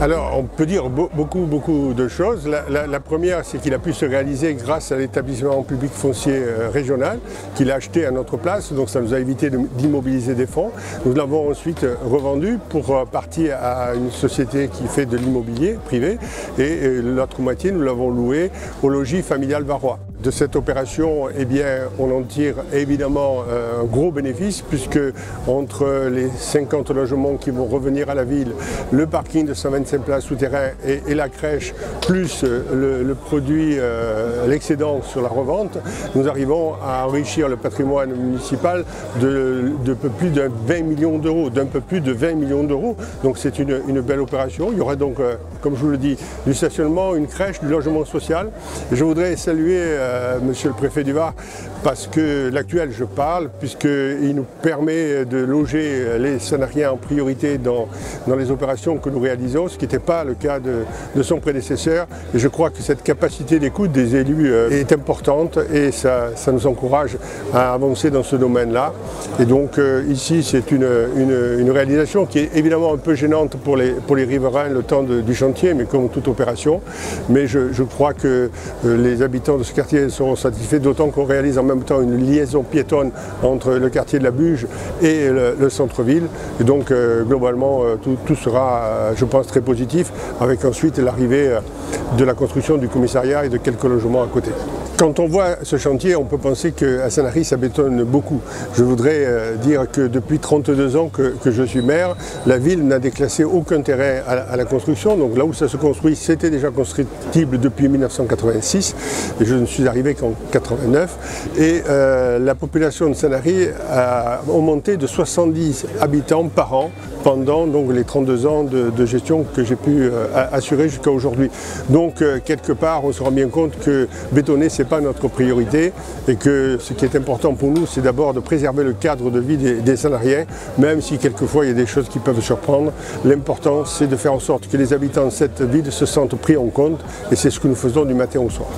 Alors, on peut dire beaucoup de choses. La première, c'est qu'il a pu se réaliser grâce à l'établissement public foncier régional qu'il a acheté à notre place. Donc ça nous a évité d'immobiliser des fonds. Nous l'avons ensuite revendu pour partir à une société qui fait de l'immobilier privé. Et l'autre moitié, nous l'avons loué au logis familial varois. De cette opération, eh bien, on en tire évidemment un gros bénéfice puisque entre les 50 logements qui vont revenir à la ville, le parking de 125 places souterrains et la crèche, plus le produit, l'excédent sur la revente, nous arrivons à enrichir le patrimoine municipal de peu plus de 20 millions d'euros, d'un peu plus de 20 millions d'euros. Donc c'est une belle opération. Il y aura donc, comme je vous le dis, du stationnement, une crèche, du logement social. Et je voudrais saluer Monsieur le préfet du Var, parce que l'actuel, je parle, puisqu'il nous permet de loger les Sanariens en priorité dans les opérations que nous réalisons, ce qui n'était pas le cas de son prédécesseur. Et je crois que cette capacité d'écoute des élus est importante et ça nous encourage à avancer dans ce domaine-là. Et donc ici, c'est une réalisation qui est évidemment un peu gênante pour les riverains le temps du chantier, mais comme toute opération. Mais je crois que les habitants de ce quartier seront satisfaits, d'autant qu'on réalise en même temps une liaison piétonne entre le quartier de la Buge et le centre-ville. Et donc globalement tout sera, je pense, très positif, avec ensuite l'arrivée de la construction du commissariat et de quelques logements à côté. Quand on voit ce chantier, on peut penser qu'à Sanary, ça bétonne beaucoup. Je voudrais dire que depuis 32 ans que je suis maire, la ville n'a déclassé aucun terrain à la construction. Donc là où ça se construit, c'était déjà constructible depuis 1986. Et je ne suis arrivé qu'en 89. Et la population de Sanary a augmenté de 70 habitants par an pendant donc, les 32 ans de gestion que j'ai pu assurer jusqu'à aujourd'hui. Donc quelque part, on se rend bien compte que bétonner, ce n'est pas notre priorité et que ce qui est important pour nous, c'est d'abord de préserver le cadre de vie des Sanariens, même si quelquefois il y a des choses qui peuvent surprendre. L'important, c'est de faire en sorte que les habitants de cette ville se sentent pris en compte et c'est ce que nous faisons du matin au soir.